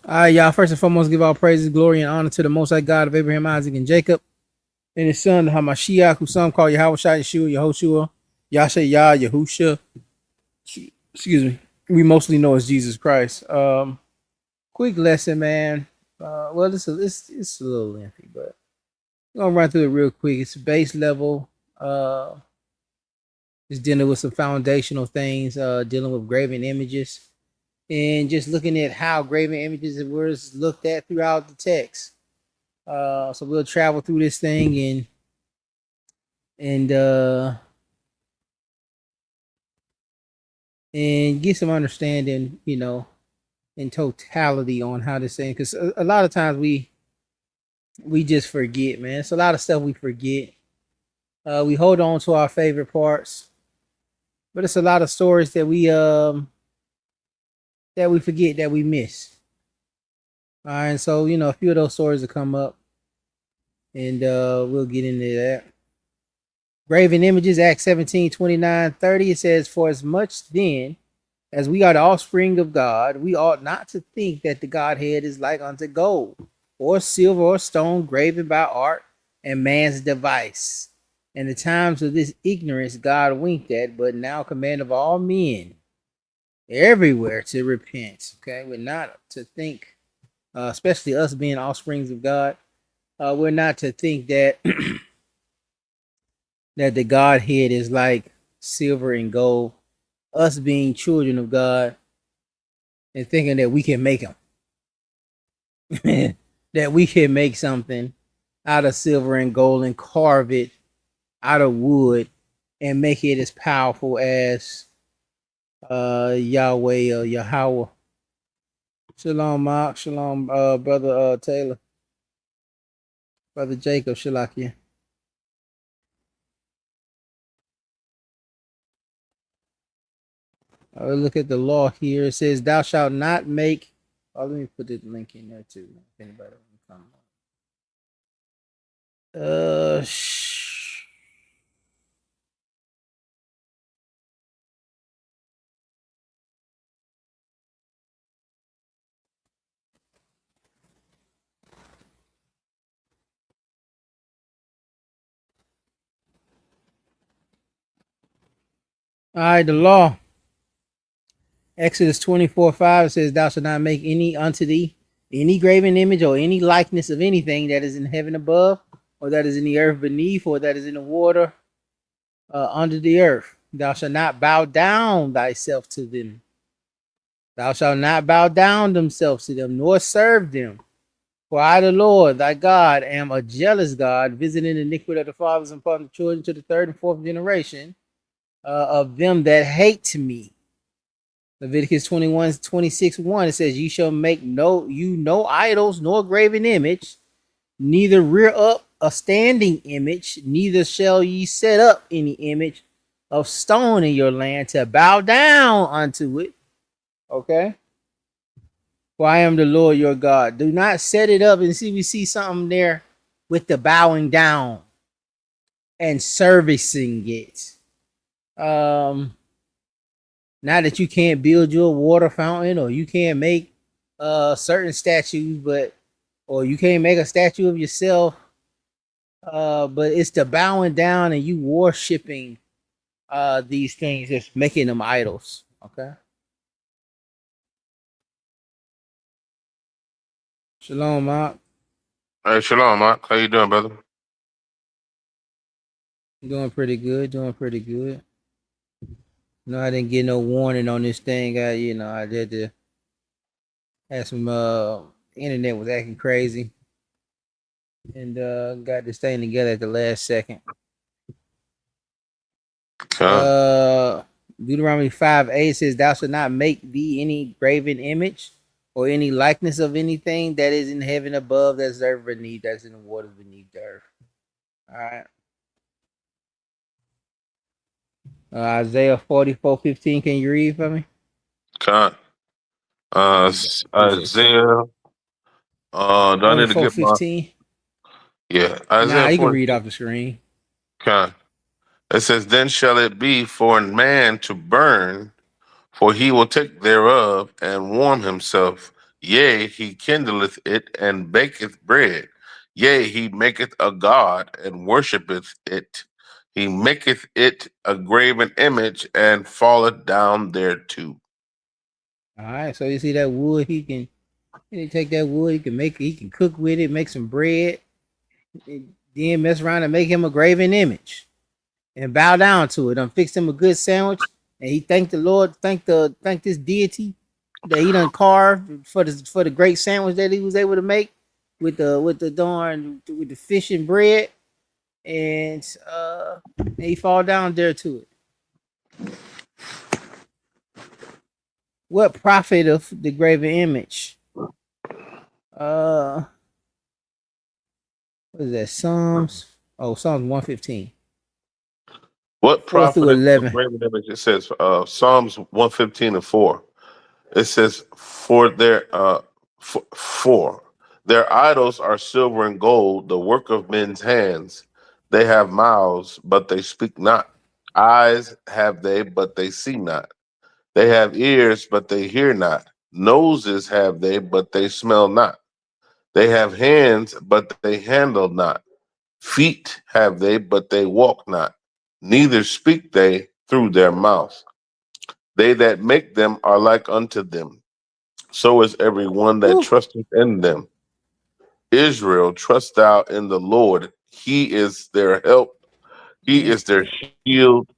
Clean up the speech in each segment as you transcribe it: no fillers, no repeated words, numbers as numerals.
All right, y'all. First and foremost, give all praises, glory, and honor to the Most High God of Abraham, Isaac, and Jacob, and his son Hamashiach, who some call Yahweh Shai Yeshua, Yehoshua, Yasha Yah, Yahusha. Excuse me. We mostly know as Jesus Christ. Quick lesson, man. Well, it's a little lengthy, but I'm gonna run through it real quick. It's base level. It's dealing with some foundational things. Dealing with graven images and just looking at how graven images were looked at throughout the text. So we'll travel through this thing and uh, and get some understanding, in totality on how this thing. Because a lot of times we just forget, man. It's a lot of stuff we forget. We hold on to our favorite parts, but it's a lot of stories that we forget that we miss. All right, so a few of those stories will come up, and we'll get into that. Graven images, Acts 17, 29, 30. It says, "For as much then as we are the offspring of God, we ought not to think that the Godhead is like unto gold, or silver, or stone graven by art and man's device. In the times of this ignorance God winked at, but now command of all men everywhere to repent." Okay, we're not to think, especially us being offsprings of God, we're not to think that that the Godhead is like silver and gold. Us being children of God and thinking that we can make them, that we can make something out of silver and gold and carve it out of wood and make it as powerful as Yahweh or Yahweh. Shalom, Mark. Shalom, brother Taylor, brother Jacob. Shalakia. Look at the law here. It says, "Thou shalt not make." Oh, let me put this link in there too. If anybody want to come. Uh, sh- all right, the law. Exodus 24:5 says, "Thou shalt not make any unto thee any graven image or any likeness of anything that is in heaven above, or that is in the earth beneath, or that is in the water under the earth. Thou shalt not bow down thyself to them. Thou shalt not bow down themselves to them, nor serve them. For I, the Lord thy God, am a jealous God, visiting the iniquity of the fathers upon the children to the third and fourth generation of them that hate me." Leviticus 21:26, 1, it says, "You shall make no idols, nor graven image, neither rear up a standing image, neither shall ye set up any image of stone in your land to bow down unto it." Okay. "For I am the Lord your God." Do not set it up. And see, we see something there with the bowing down and servicing it. Not that you can't build your water fountain or you can't make certain statues, but or you can't make a statue of yourself. But it's the bowing down and you worshiping these things, just making them idols. Okay. Shalom, Mark. Hey, shalom, Mark. How you doing, brother? Doing pretty good. Doing pretty good. No, I didn't get no warning on this thing. I had to had some internet was acting crazy and got this thing together at the last second. Come. Uh Deuteronomy 5:8 says, "Thou shalt not make thee any graven image or any likeness of anything that is in heaven above, that's earth beneath, that's in the waters beneath the earth." All right. Isaiah 44:15. Can you read for me? Come. There you go. Appreciate you. Isaiah. Do I need to get my? 44:15. Yeah, Nah, Isaiah you can read 40. off the screen. Come. It says, "Then shall it be for a man to burn, for he will take thereof and warm himself Yea, he kindleth it and baketh bread. Yea, he maketh a god and worshipeth it. He maketh it a graven image and falleth down thereto. All right, so you see that wood, he take that wood, he can cook with it, make some bread, and then mess around and make him a graven image and bow down to it. Fix him a good sandwich, and he thanked the Lord, thank this deity that he done carved for the great sandwich that he was able to make with the fish and bread, and he fall down there to it. What profit of the graven image? Uh, what is that? Psalms. Oh, Psalms 115, What 4 through prophet the 11. graven image? It says Psalms 115 and 4. It says, for their idols are silver and gold, the work of men's hands. They have mouths, but they speak not. Eyes have they, but they see not. They have ears, but they hear not. Noses have they, but they smell not. They have hands, but they handle not. Feet have they, but they walk not. Neither speak they through their mouth. They that make them are like unto them. So is every one that Woo. trusteth in them. Israel, trust thou in the Lord. He is their help. He Mm. is their shield.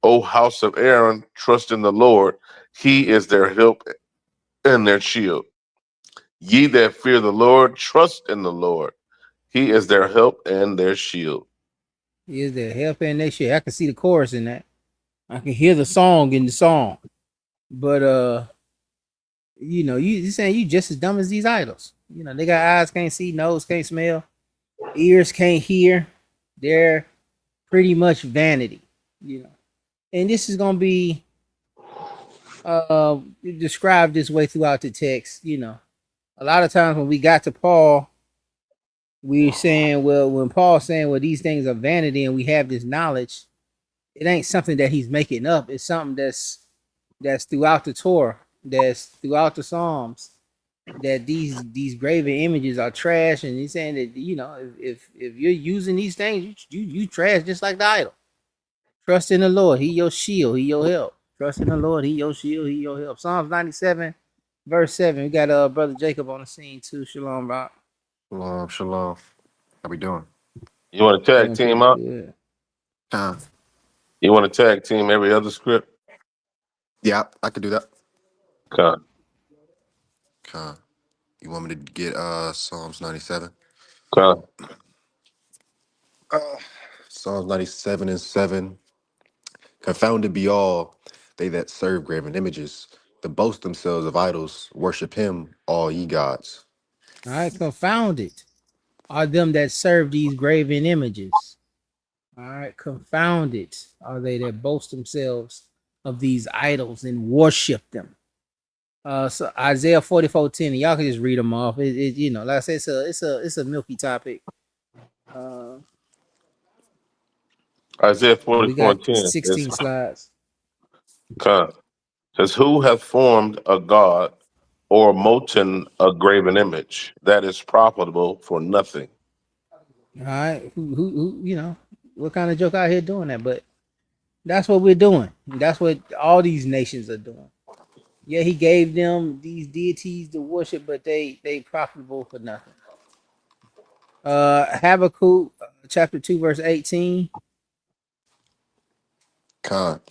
O house of Aaron, trust in the Lord. He is their help and their shield. Ye that fear the Lord, trust in the Lord. He is their help and their shield. Is there help in that shit? I can see the chorus in that. I can hear the song in the song. But you saying you just as dumb as these idols. They got eyes can't see, nose can't smell, ears can't hear. They're pretty much vanity. You know. And this is gonna be described this way throughout the text. A lot of times when we got to Paul, we're saying, well, when Paul's saying, well, these things are vanity and we have this knowledge, it ain't something that he's making up. It's something that's throughout the Torah, that's throughout the Psalms, that these graven images are trash, and he's saying that if you're using these things, you trash just like the idol. Trust in the Lord, He your shield, He your help. Trust in the Lord, He your shield, He your help. Psalms 97, verse 7. We got brother Jacob on the scene too. Shalom, Rock. Shalom, shalom. How we doing? You want to tag Doing team pretty up? good. Uh, You want to tag team every other script? yeah, I could do that. Con, Uh, you want me to get Psalms 97? con. Uh, Psalms 97 and 7. Confounded be all they that serve graven images, that boast themselves of idols, worship him, all ye gods. All right, confounded are them that serve these graven images. All right, confounded are they that boast themselves of these idols and worship them. So Isaiah 44:10, and y'all can just read them off. Like I said, it's a milky topic. Uh, Isaiah and we 44 got and 10 says, 16 slides. con, says, who hath formed a god or molten a graven image that is profitable for nothing? All right, what kind of joke out here doing that? But that's what we're doing. That's what all these nations are doing. Yeah, he gave them these deities to worship, but they profitable for nothing. Habakkuk chapter 2, verse 18. Con.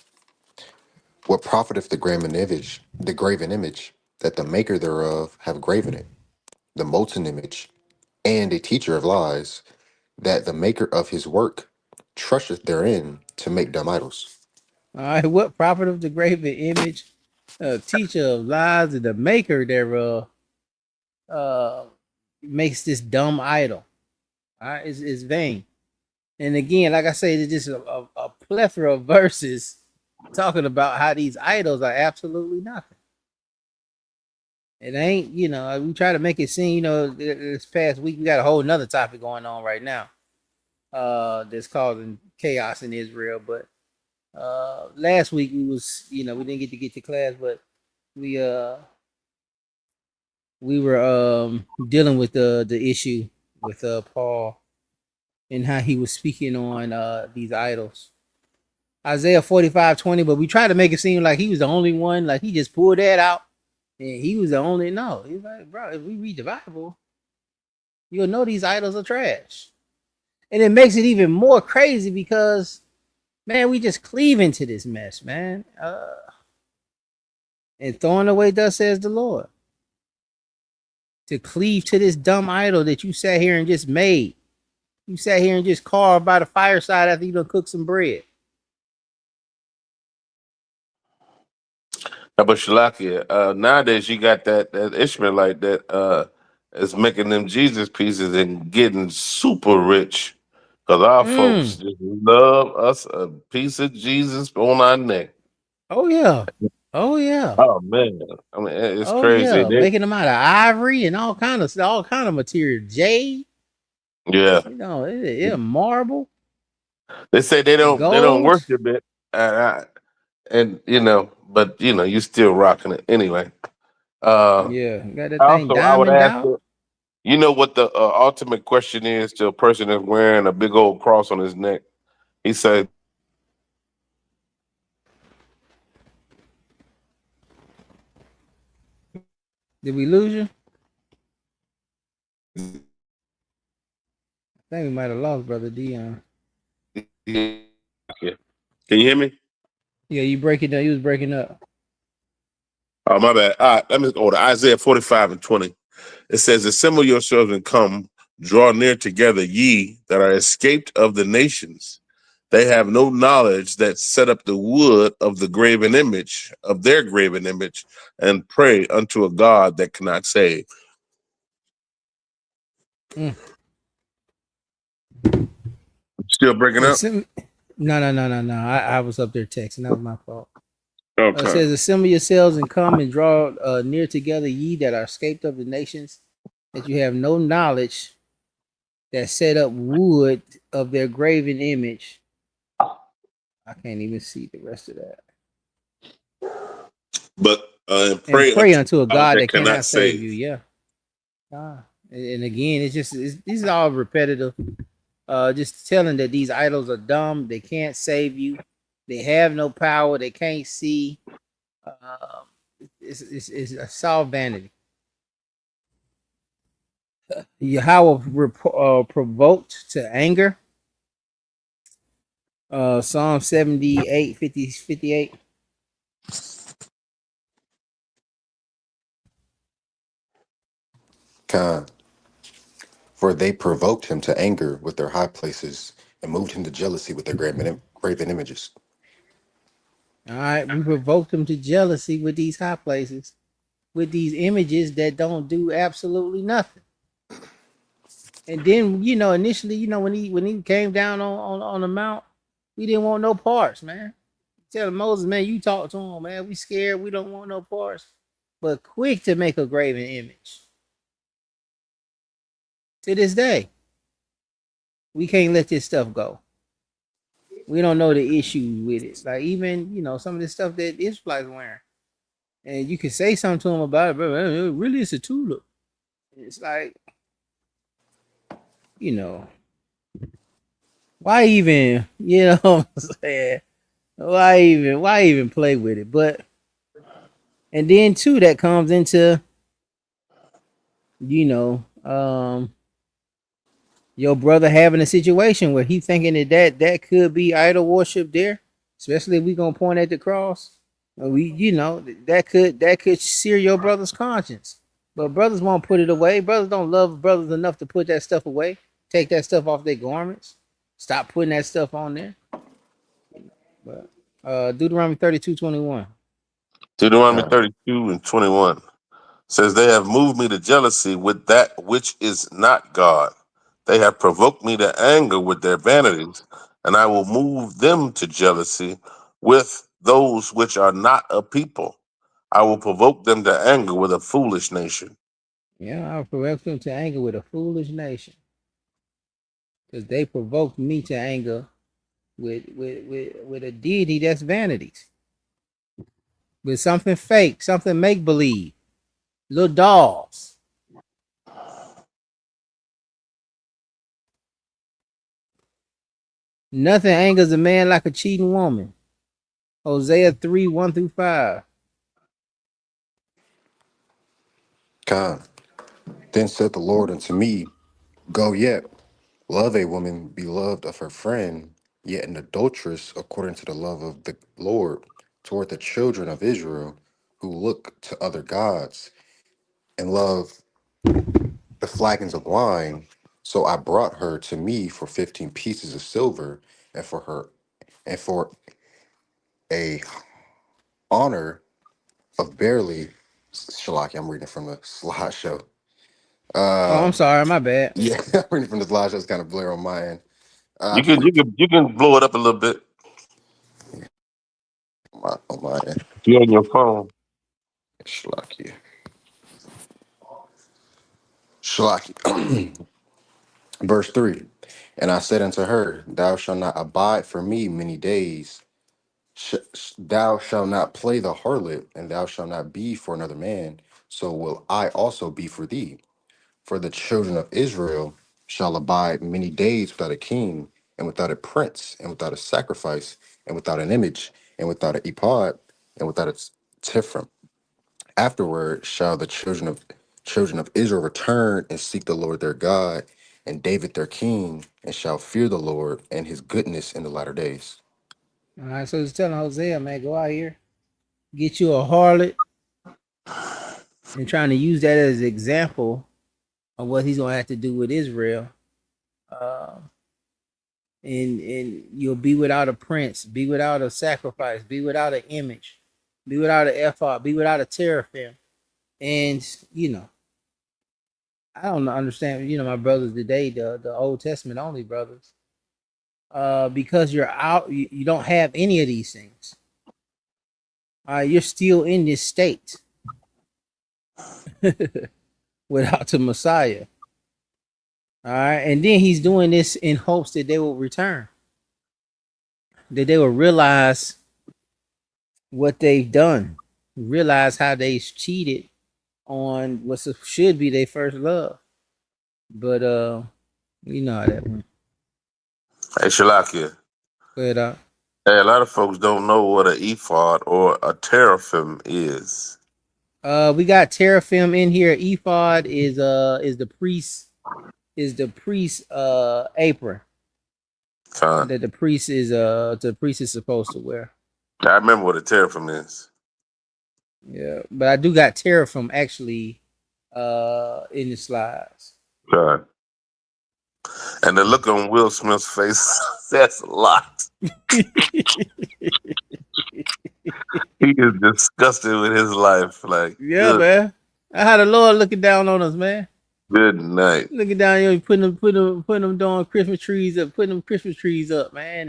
What profiteth the graven image, that the maker thereof have graven it, the molten image, and a teacher of lies, that the maker of his work trusteth therein to make dumb idols. All right, what profit of the graven image, teacher of lies, and the maker thereof uh makes this dumb idol. All right, it's vain. And again, like I say, it's just a plethora of verses talking about how these idols are absolutely nothing. It ain't, we try to make it seem, this past week we got a whole nother topic going on right now. That's causing chaos in Israel. But last week we didn't get to class, but we we were dealing with the issue with Paul and how he was speaking on these idols. Isaiah 45:20, but we tried to make it seem like he was the only one, like he just pulled that out and he was the only. No, he's like, bro, if we read the Bible, you'll know these idols are trash. And it makes it even more crazy because, man, we just cleave into this mess, man. And throwing away, thus says the Lord. To cleave to this dumb idol that you sat here and just made. You sat here and just carved by the fireside after you done cooked some bread. But Shalakia, nowadays you got that Ishmaelite that is making them Jesus pieces and getting super rich. Because our folks Mm. just love us a piece of Jesus on our neck. Oh yeah. Oh yeah. Oh man. I mean it's Oh crazy. yeah. Making them out of ivory and all kind of material. Jade, Yeah. you know, marble, They say they don't gold. worship it. And but you still rocking it anyway. Yeah. Got that thing Also I would diamond ask out. you, you know what the ultimate question is to a person that's wearing a big old cross on his neck? He said, Did we lose you? I think we might have lost Brother Dion. yeah. Can you hear me? Yeah, you breaking down. You was breaking up. Oh, my bad. All right, let me go to Isaiah 45:20. It says, assemble yourselves and come, draw near together, ye that are escaped of the nations. They have no knowledge that set up the wood of the graven image, of their graven image, and pray unto a God that cannot save. Mm. Still breaking up? No. I was up there texting. That was my fault. It Okay. says, assemble yourselves and come and draw near together, ye that are escaped of the nations, that you have no knowledge that set up wood of their graven image. I can't even see the rest of that. But And pray pray unto unto a God God that that cannot cannot save save. you. Yeah. And again, this is all repetitive. Just telling that these idols are dumb. They can't save you. They have no power. They can't see. Um, it's a all vanity. Yahweh provoked to anger. Psalm 78, 50, 58. Khan. For they provoked him to anger with their high places and moved him to jealousy with their graven images. All right, we provoked him to jealousy with these high places, with these images that don't do absolutely nothing. And then, initially, when he came down on the mount, we didn't want no parts, man. Telling Moses, man, you talk to him, man. We scared. We don't want no parts. But quick to make a graven image. To this day, we can't let this stuff go. We don't know the issues with it. Like even, some of the stuff that Israelites wearing. And you can say something to them about it, but really it's a tulip. It's like, you know, why even, what I'm saying? Why even play with it? But and then too that comes into, you know, your brother having a situation where he thinking that could be idol worship there, especially if we gonna point at the cross. That could sear your brother's conscience. But brothers won't put it away. Brothers don't love brothers enough to put that stuff away. Take that stuff off their garments. Stop putting that stuff on there. But Deuteronomy 32:21. Deuteronomy Khan. 32:21 says, they have moved me to jealousy with that which is not God. They have provoked me to anger with their vanities, and I will move them to jealousy with those which are not a people. I will provoke them to anger with a foolish nation. Yeah, I'll provoke them to anger with a foolish nation. Because they provoked me to anger with a deity that's vanities. With something fake, something make believe. Little dolls. Nothing angers a man like a cheating woman. Hosea 3, 1 through 5. God. Then said the Lord unto me, Go yet, love a woman beloved of her friend, yet an adulteress according to the love of the Lord toward the children of Israel, who look to other gods and love the flagons of wine. So I brought her to me for 15 pieces of silver, and for her and for a honor of barely Shalaki. I'm reading from the slideshow. Oh, I'm Um, sorry, my bad. yeah, I'm reading from the slideshow. It's kind of blur on my end. You can For you can you can blow it up a little bit. on my end. If you're on your phone. Shalaki. Shalaki. Verse 3. And I said unto her, Thou shalt not abide for me many days. Thou shalt not play the harlot, and thou shalt not be for another man. So will I also be for thee. For the children of Israel shall abide many days without a king, and without a prince, and without a sacrifice, and without an image, and without an ephod, and without a tifrim. Afterward shall the children of Israel return and seek the Lord their God, and David their king, and shall fear the Lord and his goodness in the latter days. All right, so he's telling Hosea, man, go out here, get you a harlot, and trying to use that as an example of what he's gonna have to do with Israel. Uh, and you'll be without a prince, be without a sacrifice, be without an image, be without an ephod, be without a teraphim. And I don't understand. My brothers today, the Old Testament only brothers, because you're out, you don't have any of these things. You're still in this state without the Messiah. All right, and then he's doing this in hopes that they will return, that they will realize what they've done, realize how they cheated on what should be their first love. But you know how that went. Hey, Shalakia. But Hey, a lot of folks don't know what an ephod or a teraphim is. we got teraphim in here. Ephod is the priest apron Con. that the priest is supposed to wear. I remember what a teraphim is. Yeah, but I do got teraphim actually in the slides. Con. And the look on Will Smith's face says a lot. He is disgusted with his life. Like, Yeah, man. I had the Lord looking down on us, man. good night. Looking down here, putting them doing Christmas trees up, putting them Christmas trees up, man,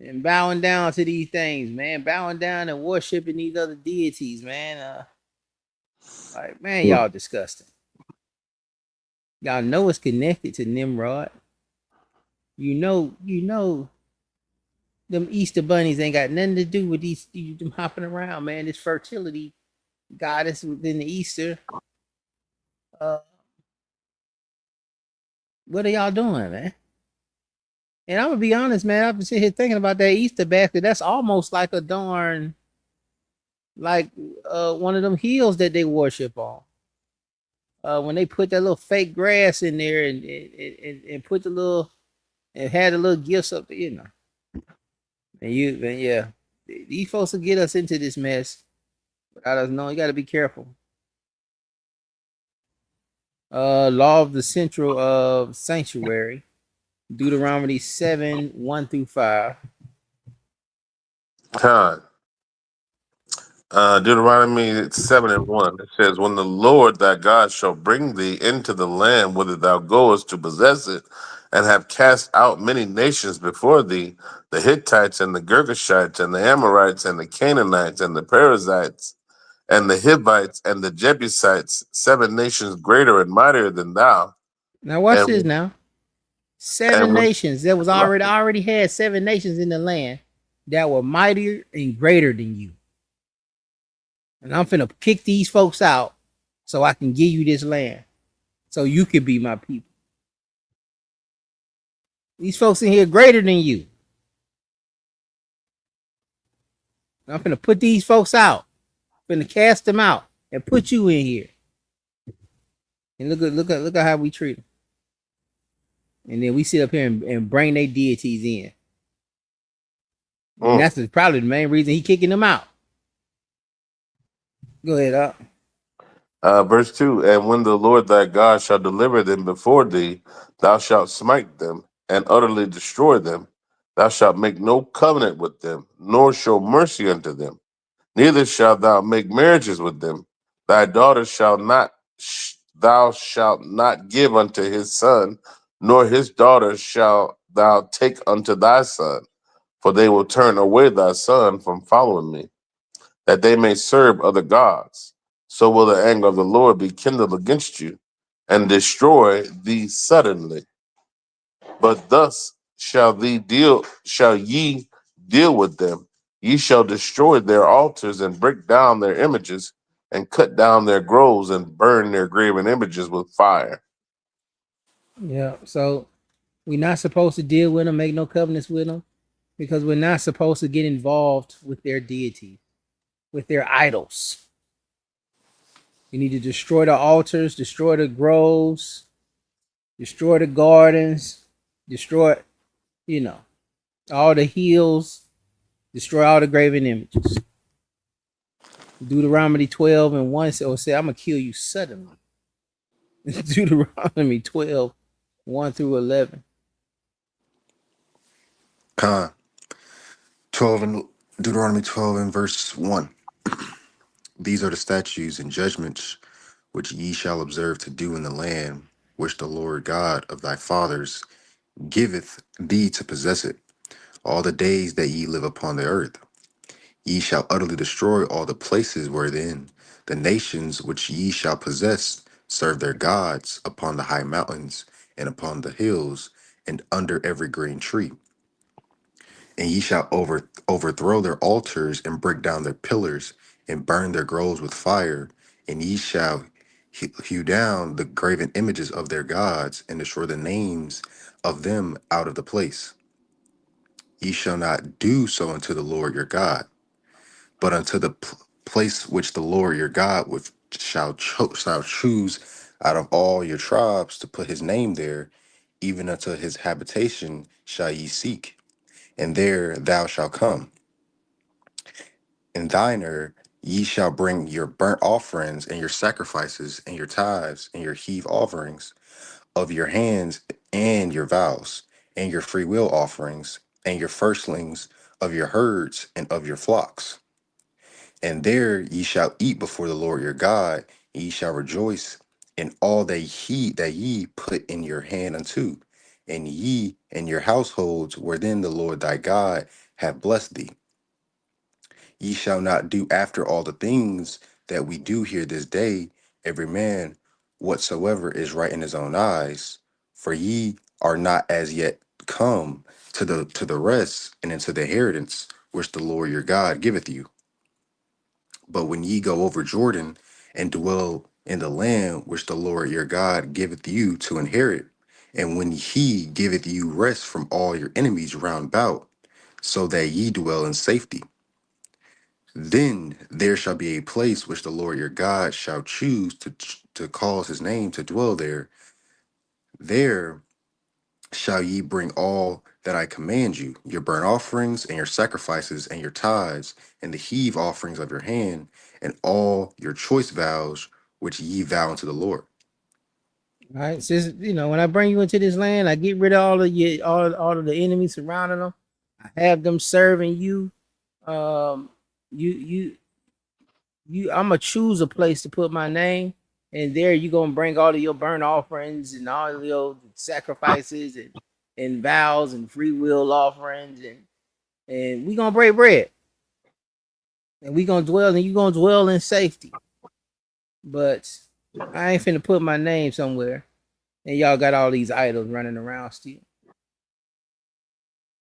and bowing down to these things, man. Bowing down and worshiping these other deities, man. Like, man, y'all disgusting. Y'all know it's connected to Nimrod. You know, them Easter bunnies ain't got nothing to do with them hopping around, man. This fertility goddess within the Easter. Uh, what are y'all doing, man? And I'm gonna be honest, man. I've been sitting here thinking about that Easter basket. That's almost like a darn, like one of them hills that they worship on. When they put that little fake grass in there and put the little and had the little gifts up there. And yeah, these folks will get us into this mess without us knowing. You got to be careful. Law of the central sanctuary, Deuteronomy 7, 1 through 5. Con. Deuteronomy 7 and 1. It says, When the Lord thy God shall bring thee into the land whither thou goest to possess it, and have cast out many nations before thee, the Hittites and the Girgashites and the Amorites and the Canaanites and the Perizzites and the Hivites and the Jebusites, 7 nations greater and mightier than thou. Now watch And this when, now. Seven and when, nations that was already had 7 nations in the land that were mightier and greater than you. And I'm finna kick these folks out so I can give you this land. So you can be my people. These folks in here greater than you. I'm finna put these folks out. Finna cast them out and put you in here. And look at how we treat them. And then we sit up here and bring their deities in. And Mm. that's probably the main reason he kicking them out. Go ahead, up. Verse 2, and when the Lord thy God shall deliver them before thee, thou shalt smite them and utterly destroy them. Thou shalt make no covenant with them, nor show mercy unto them. Neither shalt thou make marriages with them. Thy daughter shall not, thou shalt not give unto his son, nor his daughter shalt thou take unto thy son, for they will turn away thy son from following me, that they may serve other gods. So will the anger of the Lord be kindled against you, and destroy thee suddenly. But thus shall ye deal with them. Ye shall destroy their altars and break down their images, and cut down their groves and burn their graven images with fire. Yeah. So we're not supposed to deal with them, make no covenants with them, because we're not supposed to get involved with their deities, with their idols. You need to destroy the altars, destroy the groves, destroy the gardens, destroy, you know, all the hills, destroy all the graven images. Deuteronomy 12 and 1 say, I'm gonna kill you suddenly. Deuteronomy 12, 1 through 11. Con 12 and Deuteronomy 12 and verse 1. These are the statutes and judgments which ye shall observe to do in the land which the Lord God of thy fathers giveth thee to possess it, all the days that ye live upon the earth. Ye shall utterly destroy all the places wherein the nations which ye shall possess serve their gods upon the high mountains and upon the hills and under every green tree. And ye shall overthrow their altars and break down their pillars and burn their groves with fire. And ye shall hew down the graven images of their gods and destroy the names of them out of the place. Ye shall not do so unto the Lord your God, but unto the place which the Lord your God shall choose out of all your tribes to put his name there, even unto his habitation shall ye seek, and there thou shalt come. In thiner ye shall bring your burnt offerings and your sacrifices and your tithes and your heave offerings of your hands and your vows and your free will offerings and your firstlings of your herds and of your flocks. And there ye shall eat before the Lord your God, and ye shall rejoice in all that ye put in your hand unto, and ye and your households wherein the Lord thy God hath blessed thee. Ye shall not do after all the things that we do here this day, every man whatsoever is right in his own eyes, for ye are not as yet come to the rest and into the inheritance which the Lord your God giveth you. But when ye go over Jordan and dwell in the land which the Lord your God giveth you to inherit, and when he giveth you rest from all your enemies round about, so that ye dwell in safety, then there shall be a place which the Lord your God shall choose to cause his name to dwell there. There shall ye bring all that I command you, your burnt offerings and your sacrifices and your tithes and the heave offerings of your hand and all your choice vows which ye vow unto the Lord. All right. Since when I bring you into this land, I get rid of all of the enemies surrounding them. I have them serving you. You you I'm gonna choose a place to put my name, and there you gonna bring all of your burnt offerings and all of your sacrifices and vows and free will offerings, and we gonna break bread, and we gonna dwell, and you gonna dwell in safety. But I ain't finna put my name somewhere, and y'all got all these idols running around still.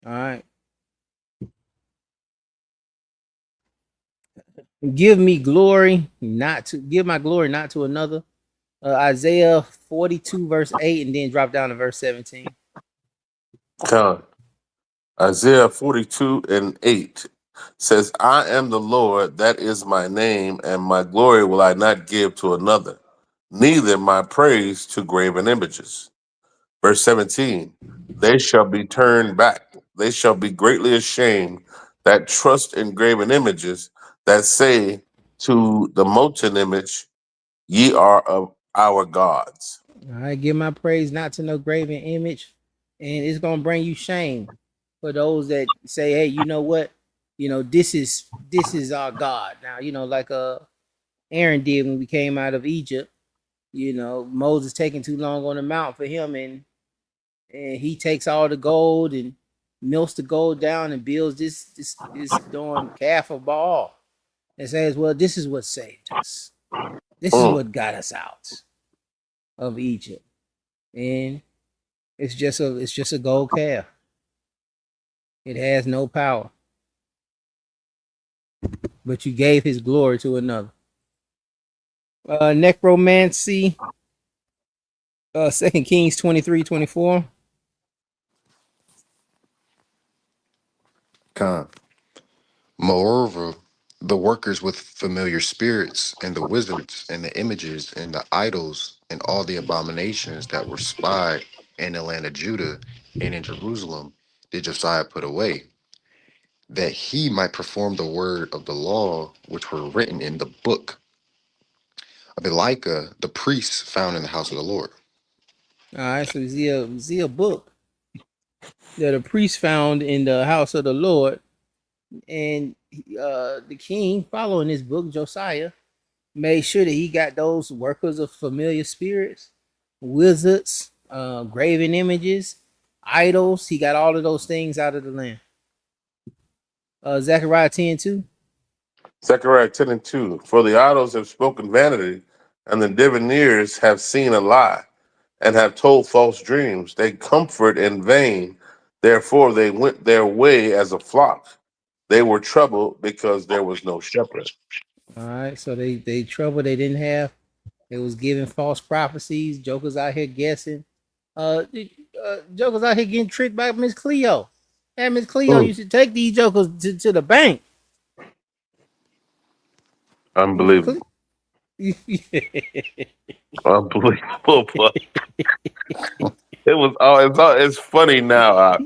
All right. Give me glory, not to give my glory not to another. Isaiah 42 verse 8, and then drop down to verse 17. Con. Isaiah 42 and 8 says, I am the Lord, that is my name, and my glory will I not give to another, neither my praise to graven images. Verse 17, they shall be turned back, they shall be greatly ashamed that trust in graven images, that say to the molten image, ye are of our gods. I give my praise not to no graven image, and it's gonna bring you shame for those that say, "Hey, you know what? This is our God." Now, like Aaron did when we came out of Egypt. Moses taking too long on the mount for him, and he takes all the gold and melts the gold down and builds this darn calf of Baal and says, "Well, this is what saved us. This is Mm. what got us out of Egypt." And it's just a gold calf. It has no power, but you gave his glory to another. Necromancy, 2 Kings 23:24. Con. Moreover, the workers with familiar spirits, and the wizards, and the images, and the idols, and all the abominations that were spied in the land of Judah and in Jerusalem, did Josiah put away, that he might perform the word of the law which were written in the book of Elika, the priest found in the house of the Lord. All right, so we see a book that a priest found in the house of the Lord, and the king, following this book, Josiah, made sure that he got those workers of familiar spirits, wizards, graven images, idols. He got all of those things out of the land. Zechariah 10:2. Zechariah 10 and 2. For the idols have spoken vanity, and the diviners have seen a lie, and have told false dreams. They comfort in vain. Therefore, they went their way as a flock. They were troubled because there was no shepherd. All right, so they trouble they didn't have. They was giving false prophecies. Jokers out here guessing. Jokers out here getting tricked by Miss Cleo. And Miss Cleo Mm. used to take these jokers to the bank. Miss Cle- Unbelievable. Unbelievable. But it's funny now.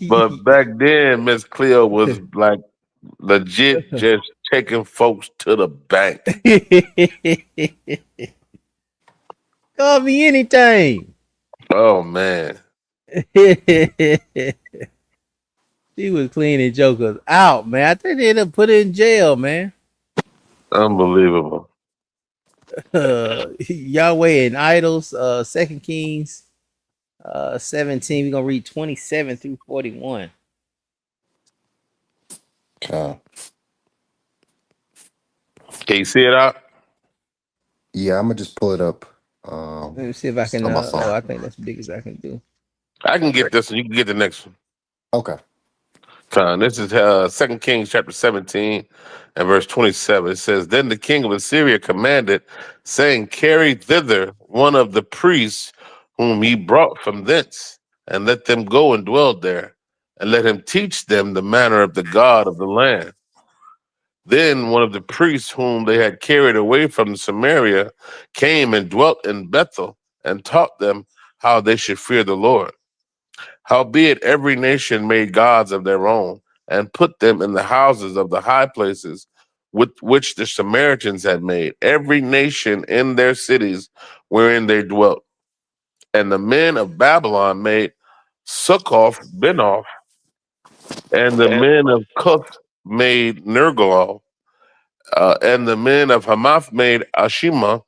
But back then, Miss Cleo was like legit just taking folks to the bank. Call me anytime. Oh man. She was cleaning jokers out, man. I think they ended up put her in jail, man. Unbelievable. Yahweh and idols, 2 Kings 17. We're gonna read 27 through 41. Con. Can you see it out? Yeah, I'm gonna just pull it up Let me see if I can. on my Oh, phone. I think that's big as I can do. I can get this one. You can get the next one. Okay. This is 2 Kings chapter 17 and verse 27. It says, Then the king of Assyria commanded, saying, Carry thither one of the priests whom he brought from thence, and let them go and dwell there, and let him teach them the manner of the God of the land. Then one of the priests whom they had carried away from Samaria came and dwelt in Bethel, and taught them how they should fear the Lord. Howbeit every nation made gods of their own, and put them in the houses of the high places with which the Samaritans had made, every nation in their cities wherein they dwelt. And the men of Babylon made Sukkoth Benoth, and the men of Cuth made Nergal, and the men of Hamath made Ashima,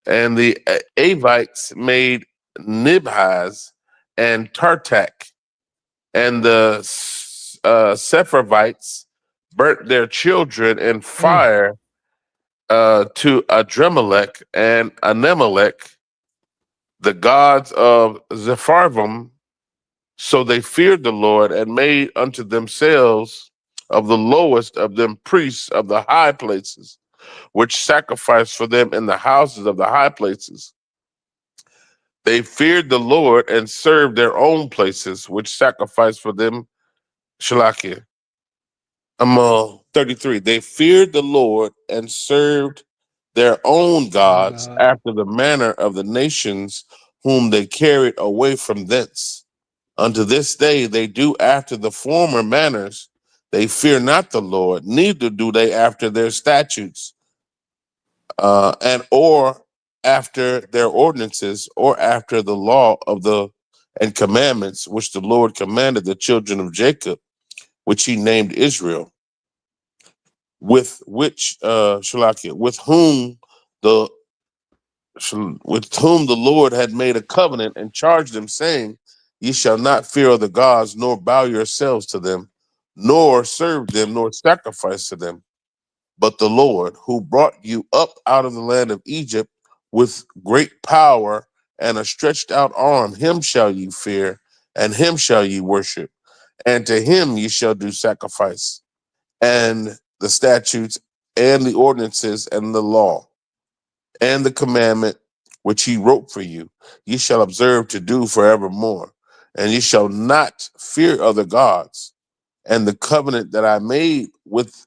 and the Avites made Nibhaz and Tartak, and the Sepharvites burnt their children in Mm. fire to Adremelech and Anemelech, the gods of Zepharvim. So they feared the Lord and made unto themselves of the lowest of them priests of the high places, which sacrificed for them in the houses of the high places. They feared the Lord and served their own places, which sacrificed for them. Shalakia. I'm 33. They feared the Lord and served their own Oh gods God. after the manner of the nations whom they carried away from thence. Unto this day they do after the former manners. They fear not the Lord, neither do they after their statutes, and or after their ordinances, or after the law of the and commandments which the Lord commanded the children of Jacob, which he named Israel, with which Shalakia, the with whom the Lord had made a covenant and charged them, saying, Ye shall not fear other gods, nor bow yourselves to them, nor serve them, nor sacrifice to them. But the Lord, who brought you up out of the land of Egypt with great power and a stretched out arm, him shall ye fear, and him shall ye worship, and to him ye shall do sacrifice, and the statutes and the ordinances and the law and the commandment which he wrote for you, ye shall observe to do forevermore. And ye shall not fear other gods. And the covenant that I made with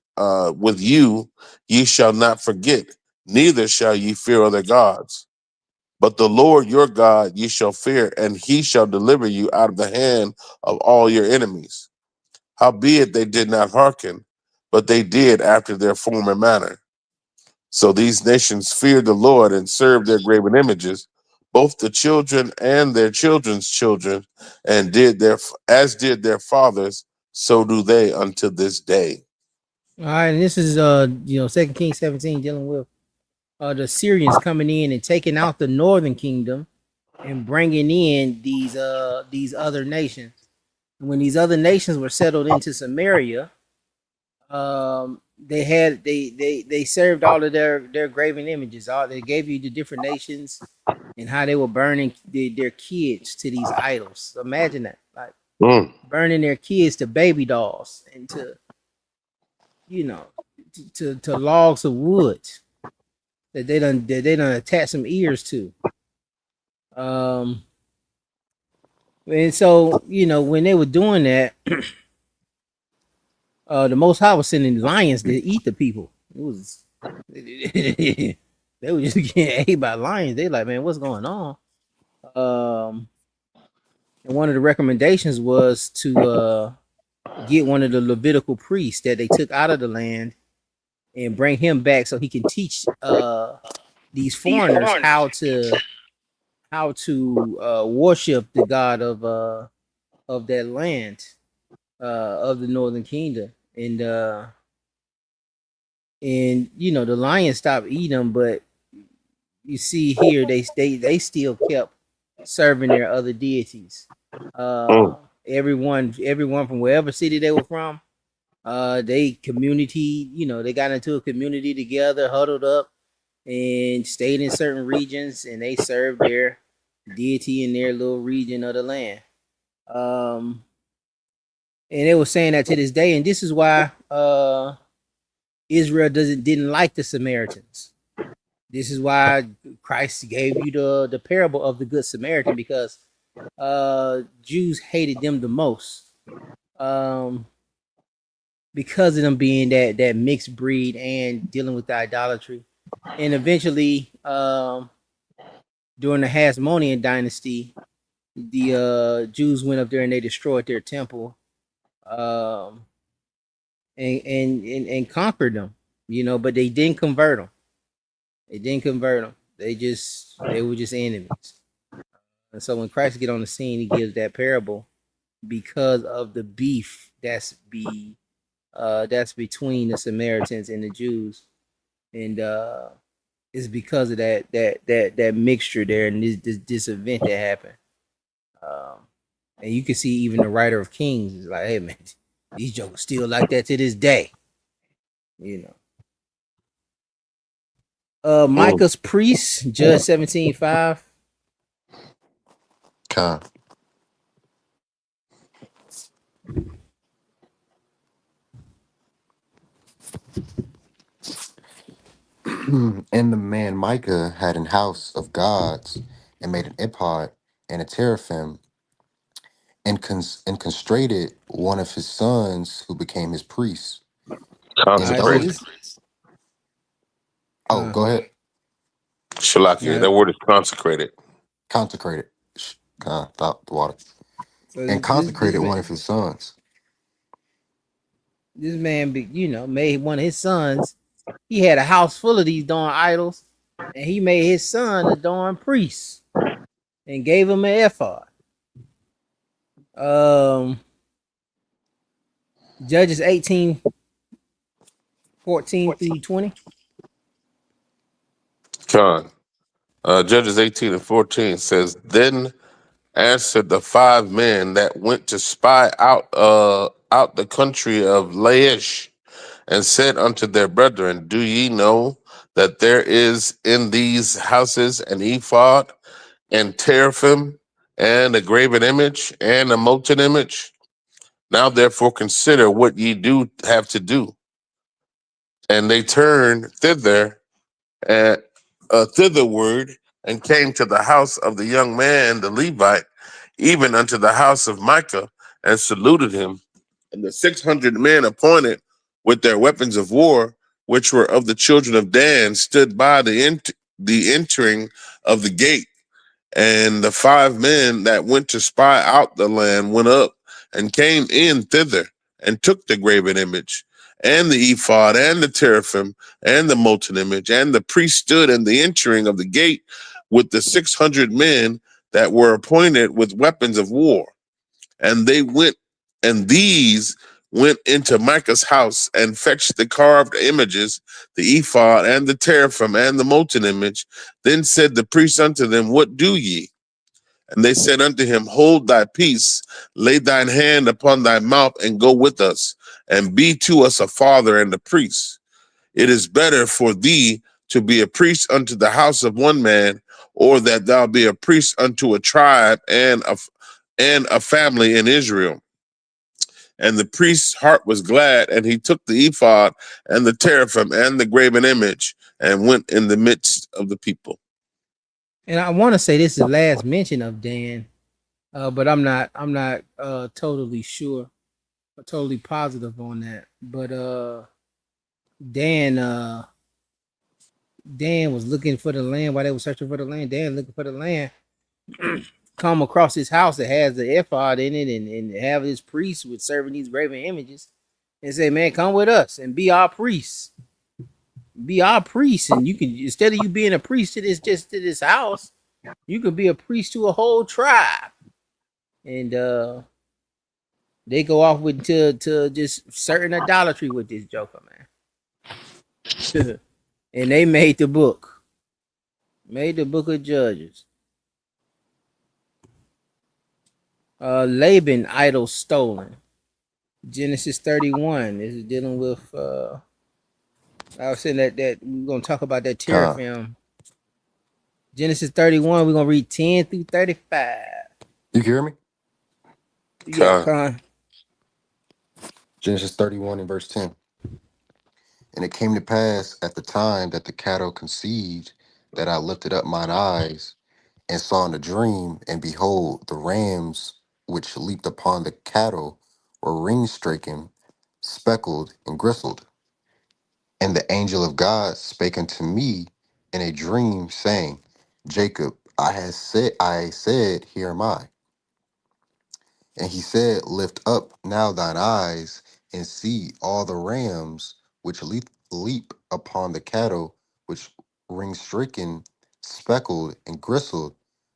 you, ye shall not forget, neither shall ye fear other gods. But the Lord your God ye shall fear, and he shall deliver you out of the hand of all your enemies. Howbeit they did not hearken, but they did after their former manner. So these nations feared the Lord and served their graven images, both the children and their children's children, and did their fathers, so do they unto this day. All right, and this is Second Kings 17 dealing with the Syrians coming in and taking out the northern kingdom and bringing in these other nations. When these other nations were settled into Samaria, they served all of their graven images. All they gave you the different nations and how they were burning their kids to these idols. Imagine that, like Mm, burning their kids to baby dolls and to you know to logs of wood that they done attach some ears to. Um, and so when they were doing that, the Most High was sending lions to eat the people. It was they were just getting ate by lions. They like, man, what's going on? Um, and one of the recommendations was to get one of the Levitical priests that they took out of the land and bring him back so he can teach these foreigners how to worship the God of that land of the Northern Kingdom. And the lions stopped eating them, but you see here they still kept serving their other deities. mm, Everyone from wherever city they were from, they community, they got into a community together, huddled up, and stayed in certain regions, and they served their deity in their little region of the land. Um, and they were saying that to this day, and this is why Israel didn't like the Samaritans. This is why Christ gave you the parable of the Good Samaritan, because Jews hated them the most, um, because of them being that mixed breed and dealing with the idolatry. And eventually, during the Hasmonean dynasty, the Jews went up there and they destroyed their temple, um, and conquered them. But they didn't convert them. They didn't convert them. They were just enemies. And so when Christ get on the scene, he gives that parable because of the beef that's between the Samaritans and the Jews, and it's because of that mixture there and this event that happened. Um, and you can see even the writer of Kings is like, hey man, these jokers still like that to this day. You know. mm. Micah's priest, Judge 17:5. Con. And the man Micah had an house of gods and made an iPod and a teraphim, and constrated one of his sons who became his priest. All And right, so Consecrated. those, this oh, con go ahead, Shalakia. now That word is consecrated. consecrated, stop the water, so and this consecrated man one of his sons. made one of his sons. He had a house full of these darn idols, and he made his son a darn priest and gave him an ephod. Um, Judges 18:14 through 20. Con. Judges 18 and 14 says, Then answered the five men that went to spy out the country of Laish, and said unto their brethren, Do ye know that there is in these houses an ephod, and teraphim, and a graven image, and a molten image? Now therefore consider what ye do have to do. And they turned and thitherward, and came to the house of the young man, the Levite, even unto the house of Micah, and saluted him. And the 600 men appointed with their weapons of war, which were of the children of Dan, stood by the entering of the gate. And the five men that went to spy out the land went up and came in thither and took the graven image and the ephod and the teraphim and the molten image. And the priest stood in the entering of the gate with the 600 men that were appointed with weapons of war. And these went into Micah's house and fetched the carved images, the ephod and the teraphim and the molten image. Then said the priest unto them, What do ye? And they said unto him, Hold thy peace, lay thine hand upon thy mouth, and go with us, and be to us a father and a priest. It is better for thee to be a priest unto the house of one man, or that thou be a priest unto a tribe and a family in Israel. And the priest's heart was glad, and he took the ephod and the teraphim and the graven image, and went in the midst of the people. And I want to say this is the last mention of Dan, but I'm not totally sure or totally positive on that. But Dan uh Dan was looking for the land while they were searching for the land. Dan looking for the land, come across his house that has the ephod in it, and have his priests with serving these graven images, and say, "Man, come with us and be our priests. Be our priest, and you can, instead of you being a priest to this house, you could be a priest to a whole tribe." And they go off with to just certain idolatry with this Joker, man. And they made the book of Judges. Laban idol stolen. Genesis 31 this is dealing with I was saying that we're gonna talk about that Con, teraphim. Genesis 31, we're gonna read 10 through 35. you hear me? Yeah, Okay. Con. Genesis 31 and verse 10. And it came to pass at the time that the cattle conceived, that I lifted up mine eyes and saw in a dream, and behold, the rams which leaped upon the cattle were ring stricken, speckled, and gristled. And the angel of God spake unto me in a dream, saying, Jacob, I said, Here am I. And he said, Lift up now thine eyes and see all the rams which leap upon the cattle, which ring stricken, speckled, and gristled.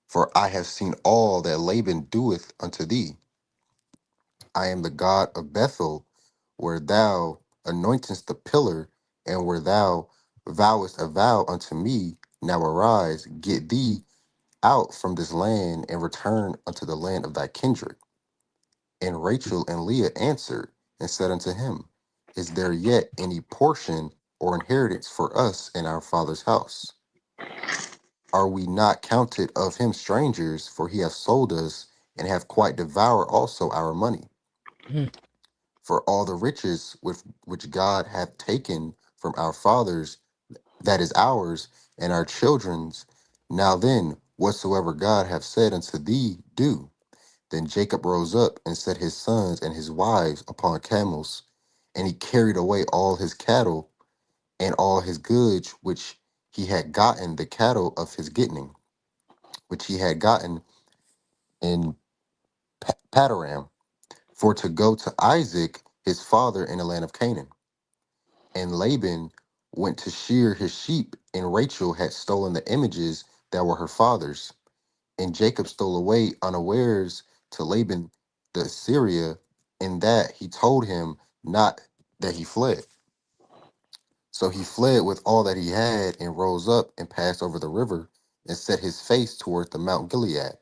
For I have seen all that Laban doeth unto thee. I am the God of Bethel, where thou anointest the pillar, and where thou vowest a vow unto me. Now arise, get thee out from this land, and return unto the land of thy kindred. And Rachel and Leah answered and said unto him, Is there yet any portion or inheritance for us in our father's house? Are we not counted of him strangers? For he hath sold us, and hath quite devoured also our money. For all the riches which God hath taken from our fathers, that is ours and our children's. Now then, Whatsoever God hath said unto thee, do. Then Jacob rose up and set his sons and his wives upon camels, and he carried away all his cattle and all his goods which he had gotten, the cattle of his getting, which he had gotten in Padaram, for to go to Isaac his father in the land of Canaan. And Laban went to shear his sheep, and Rachel had stolen the images that were her father's. And Jacob stole away unawares to Laban the Syria, in that he told him not that he fled. So he fled with all that he had, and rose up and passed over the river, and set his face toward the Mount Gilead.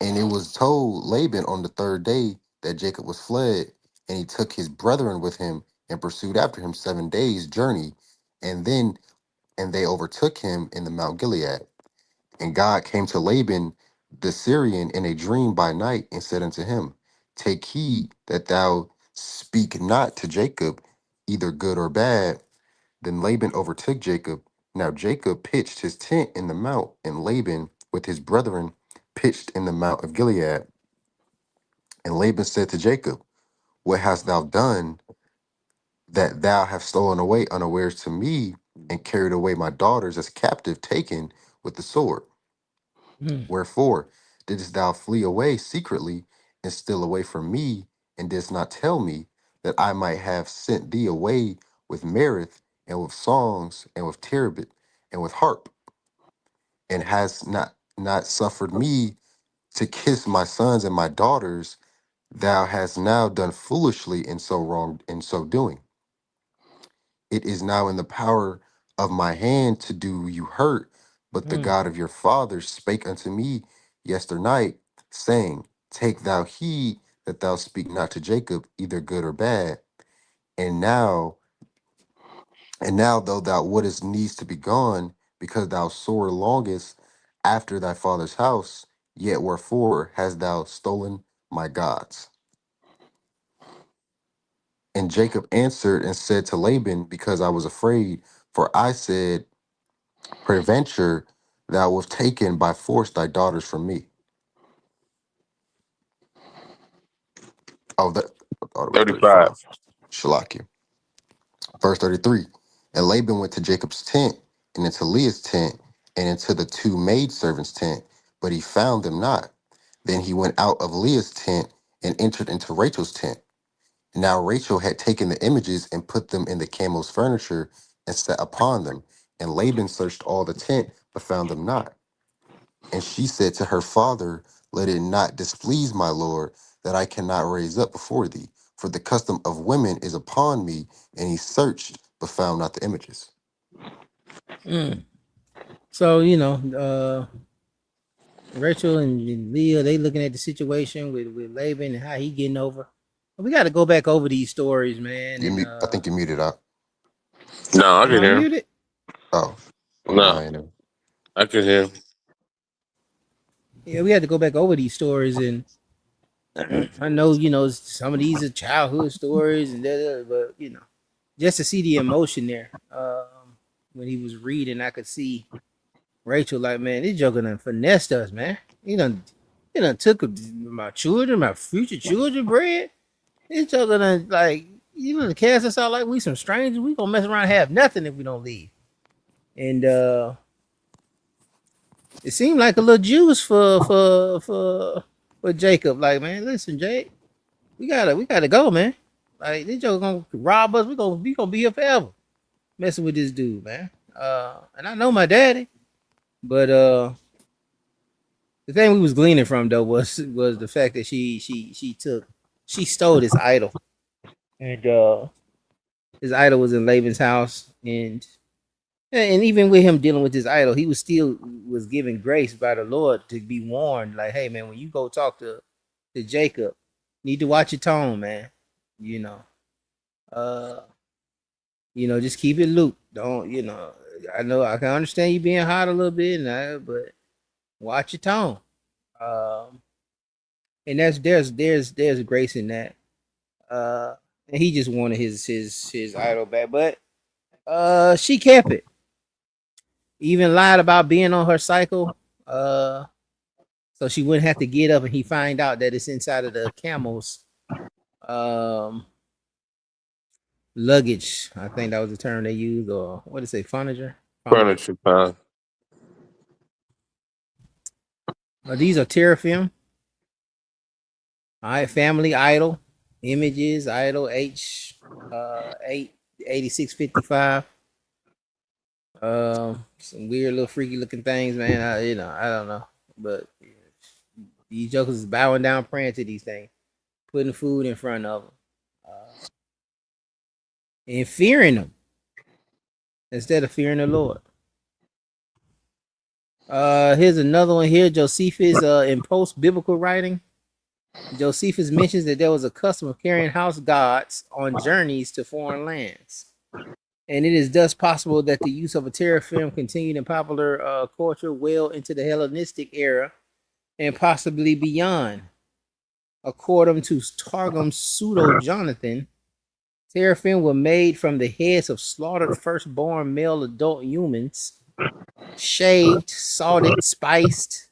And it was told Laban on the third day that Jacob was fled, and he took his brethren with him and pursued after him 7 days' journey, and then and they overtook him in the Mount Gilead. And God came to Laban the Syrian in a dream by night, and said unto him, take heed that thou speak not to Jacob either good or bad. Then Laban overtook Jacob. Now Jacob pitched his tent in the mount, and Laban with his brethren pitched in the mount of Gilead. And Laban said to Jacob, what hast thou done, that thou hast stolen away unawares to me, and carried away my daughters as captive taken with the sword? Hmm. Wherefore didst thou flee away secretly, and steal away from me, and didst not tell me, that I might have sent thee away with mirth, and with songs, and with tirabit, and with harp, and hast not suffered me to kiss my sons and my daughters? Thou hast now done foolishly in so wrong in so doing. It is now in the power of my hand to do you hurt, but the Hmm. God of your fathers spake unto me yesternight, saying, take thou heed that thou speak not to Jacob either good or bad. And now, and now though thou wouldest needs to be gone, because thou sore longest after thy father's house, yet wherefore hast thou stolen my gods? And Jacob answered and said to Laban, because I was afraid, for I said, peradventure thou wast taken by force thy daughters from me. Oh, that I thought it was 35. 35. Shalakia. Verse 33. And Laban went to Jacob's tent, and into Leah's tent, and into the two maidservants' tent, but he found them not. Then he went out of Leah's tent and entered into Rachel's tent. Now Rachel had taken the images and put them in the camel's furniture and sat upon them. And Laban searched all the tent, but found them not. And she said to her father, let it not displease my lord, that I cannot raise up before thee, for the custom of women is upon me. And he searched, but found not the images. Hmm. So Rachel and Leah, they looking at the situation with Laban and how he getting over. We got to go back over these stories, man. And I think you muted out. No, I am can I hear him. muted? Oh, no, No, I ain't know. I can hear him. Yeah, we had to go back over these stories, and I know some of these are childhood stories, and but just to see the emotion there. When he was reading, I could see Rachel like, man, this joker done finessed us, man. He done took my children, my future children, bread. This joker done like cast us out like we some strangers. We gonna mess around and have nothing if we don't leave. And it seemed like a little juice for Jacob. Like, man, listen, Jake, we gotta go, man. Like this joker gonna rob us. We gonna be here forever, messing with this dude, man. And I know my daddy, but the thing we was gleaning from though was the fact that she stole this idol, and his idol was in Laban's house, and even with him dealing with this idol, he was given grace by the Lord to be warned, like, hey man, when you go talk to Jacob, you need to watch your tone, man. You know, uh, just keep it loop. Don't I know I can understand you being hot a little bit, but watch your tone. Um, and there's grace in that. And he just wanted his idol back, but she kept it. Even lied about being on her cycle. Uh, so she wouldn't have to get up and he find out that it's inside of the camel's um luggage. I think that was the term they used, or what did it say, furniture? Furniture. Furniture time. These are teraphim. All right, family idol, images, idol H 8655. Some weird little freaky looking things, man. I don't know. But these jokers is bowing down praying to these things, putting food in front of them. And fearing them instead of fearing the Lord. Here's another one here. Josephus, in post biblical writing, Josephus mentions that there was a custom of carrying house gods on journeys to foreign lands. And it is thus possible that the use of a teraphim continued in popular culture well into the Hellenistic era and possibly beyond. According to Targum's pseudo Jonathan, teraphim were made from the heads of slaughtered firstborn male adult humans, shaved, salted, spiced,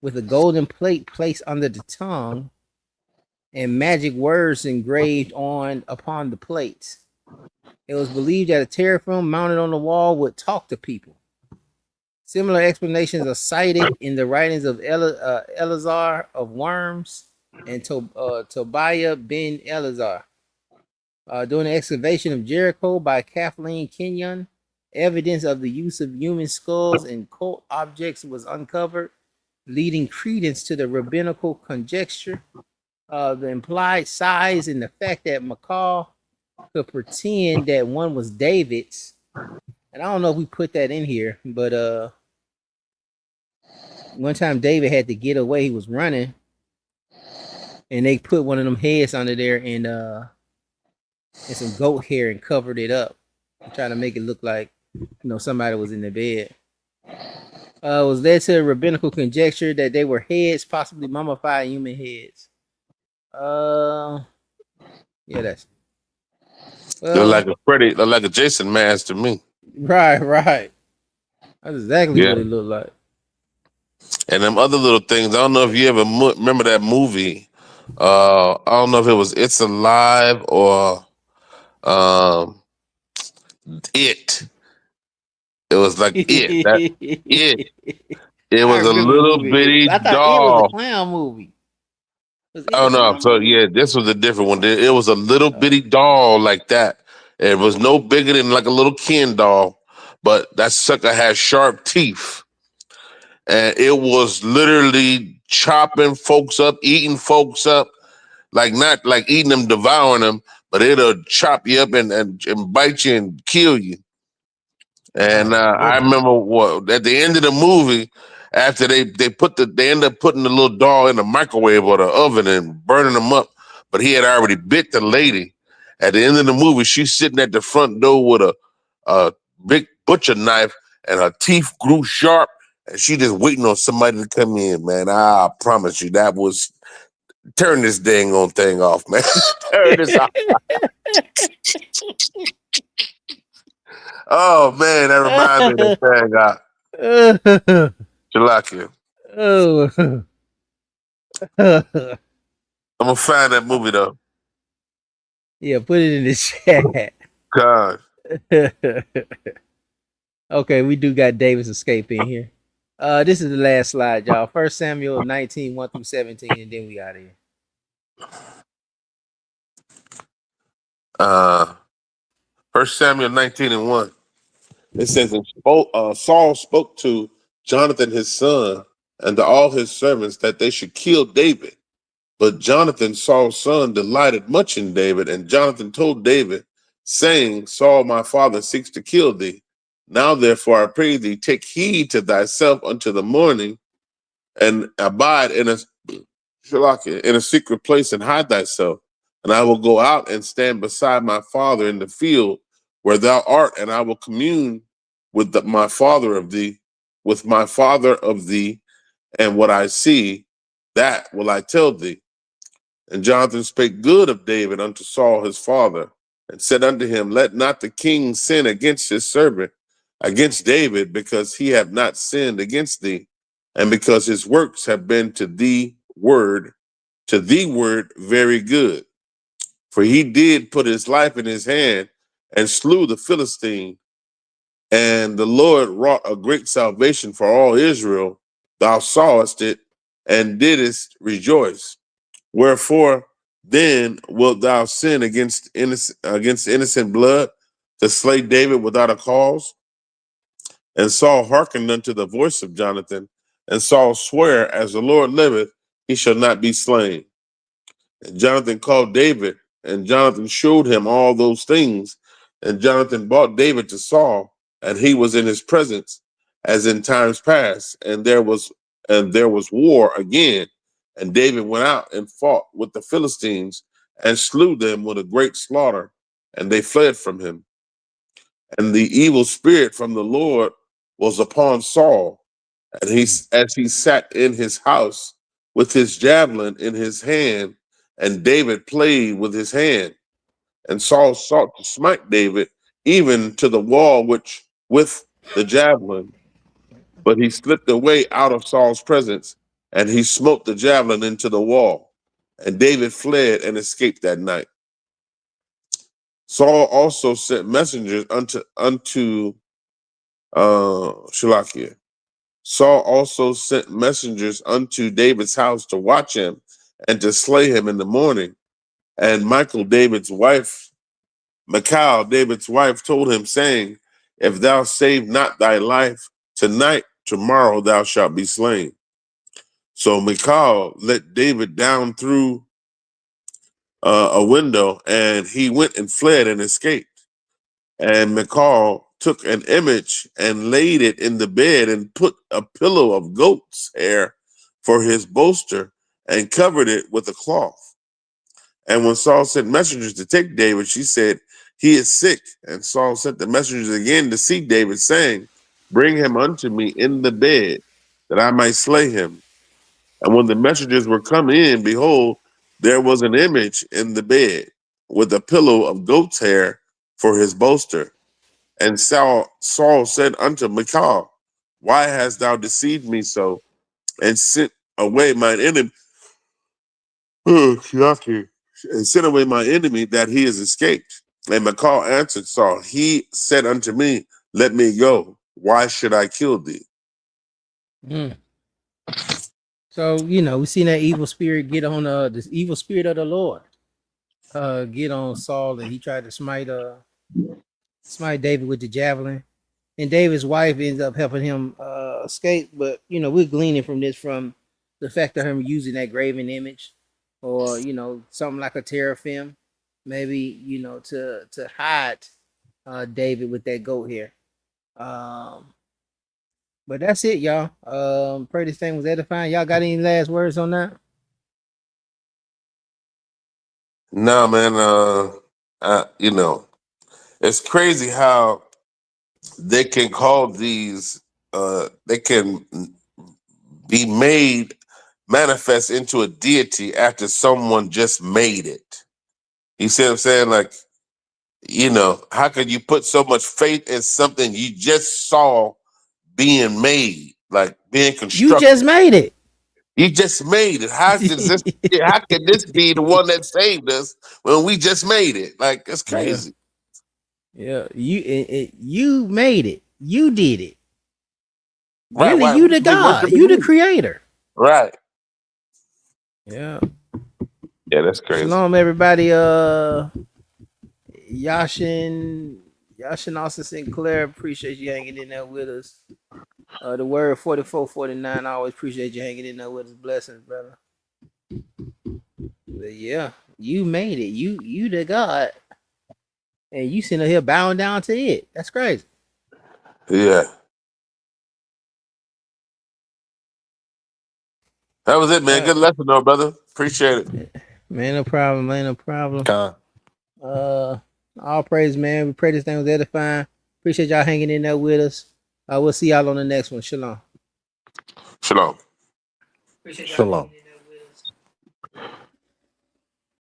with a golden plate placed under the tongue, and magic words engraved on upon the plates. It was believed that a teraphim mounted on the wall would talk to people. Similar explanations are cited in the writings of Eleazar of Worms and Tobiah ben Eleazar. During the excavation of Jericho by Kathleen Kenyon, evidence of the use of human skulls and cult objects was uncovered, leading credence to the rabbinical conjecture. The implied size and the fact that McCall could pretend that one was David's. And I don't know if we put that in here, but one time David had to get away. He was running, and they put one of them heads under there and some goat hair and covered it up, trying to make it look like somebody was in the bed. Was led to a rabbinical conjecture that they were heads, possibly mummified human heads. Yeah, that's Look like a Jason mask to me. right. That's exactly Yeah. what it looked like. And them other little things. I don't know if you ever remember that movie. I don't know if it was It's Alive or um, It. It was like It. That It. It I was a remember the little movie. bitty I thought it was a doll. clown movie. Was it Oh a no! clown So movie? yeah, this was a different one. It was a little bitty doll like that. It was no bigger than like a little Ken doll, but that sucker had sharp teeth, and it was literally chopping folks up, eating folks up, like not like eating them, devouring them, but it'll chop you up and bite you and kill you. And Oh I goodness. remember what at the end of the movie, after they end up putting the little doll in the microwave or the oven and burning them up, but he had already bit the lady. At the end of the movie, she's sitting at the front door with a big butcher knife, and her teeth grew sharp, and she just waiting on somebody to come in. Man, I promise you, that was turn this dang on thing off, man. Turn this off. Oh man, that reminds me of that thing. Chilakia. Oh. I'm gonna find that movie though. Yeah, put it in the chat. God. Okay, we do got Davis escape in here. This is the last slide, y'all. First Samuel 19, 1 through 17, and then we out of here. First Samuel 19 and 1. It says, and Saul spoke to Jonathan his son and to all his servants that they should kill David. But Jonathan, Saul's son, delighted much in David, and Jonathan told David, saying, Saul, my father, seeks to kill thee. Now, therefore, I pray thee, take heed to thyself unto the morning, and abide in a secret place and hide thyself. And I will go out and stand beside my father in the field where thou art, and I will commune with my father of thee, with my father of thee, and what I see, that will I tell thee. And Jonathan spake good of David unto Saul his father, and said unto him, let not the king sin against his servant, against David, because he have not sinned against thee. and because his works have been to thee word very good. For he did put his life in his hand and slew the Philistine, and the Lord wrought a great salvation for all Israel. Thou sawest it and didst rejoice. Wherefore then wilt thou sin against innocent blood to slay David without a cause? And Saul hearkened unto the voice of Jonathan, and Saul sware, as the Lord liveth, he shall not be slain. And Jonathan called David, and Jonathan showed him all those things. And Jonathan brought David to Saul, and he was in his presence, as in times past. And there was war again. And David went out and fought with the Philistines, and slew them with a great slaughter, and they fled from him. And the evil spirit from the Lord was upon Saul, and as he sat in his house with his javelin in his hand, and David played with his hand. And Saul sought to smite David even to the wall which with the javelin, but he slipped away out of Saul's presence, and he smote the javelin into the wall. And David fled and escaped that night. Saul also sent messengers unto Shalakia. Saul also sent messengers unto David's house to watch him and to slay him in the morning. And Michal, David's wife, told him, saying, if thou save not thy life tonight, tomorrow thou shalt be slain. So Michal let David down through a window, and he went and fled and escaped. And Michal took an image and laid it in the bed and put a pillow of goat's hair for his bolster and covered it with a cloth. And when Saul sent messengers to take David, she said, he is sick. And Saul sent the messengers again to see David, saying, bring him unto me in the bed, that I might slay him. And when the messengers were come in, behold, there was an image in the bed with a pillow of goat's hair for his bolster. And Saul said unto Michal, why hast thou deceived me so, and sent away mine enemy? And sent away my enemy, that he is escaped. And Michal answered Saul, he said unto me, let me go. Why should I kill thee? Mm. So we seen that evil spirit get on this evil spirit of the Lord get on Saul, and he tried to smite David with the javelin. And David's wife ends up helping him escape. But we're gleaning from this from the fact of him using that graven image, or something like a teraphim, maybe to hide David with that goat hair. But that's it, y'all. Pray this thing was edifying. Y'all got any last words on that? No, man. It's crazy how they can call these. They can be made manifest into a deity after someone just made it. You see what I'm saying? Like, how could you put so much faith in something you just saw being made, like being You constructed? just made it. You just made it. How can this be the one that saved us when we just made it? Like, it's Yeah, crazy. yeah. You made it. You did it. Right. Really, Why you the we God. worshiping You the you? creator. Right. Yeah. Yeah, that's crazy. Shalom, everybody. Yashin Austin Sinclair, appreciate you hanging in there with us. The word 4449, I always appreciate you hanging in there with us. Blessings, brother. But yeah, you made it. You the God. And you sitting here bowing down to it. That's crazy. Yeah. That was it, man. Uh, Good lesson, though, brother. Appreciate it. man, no problem, man, no problem. Con. All praise, man. We pray this thing was edifying. Appreciate y'all hanging in there with us. We'll see y'all on the next one. Shalom. Shalom. Shalom.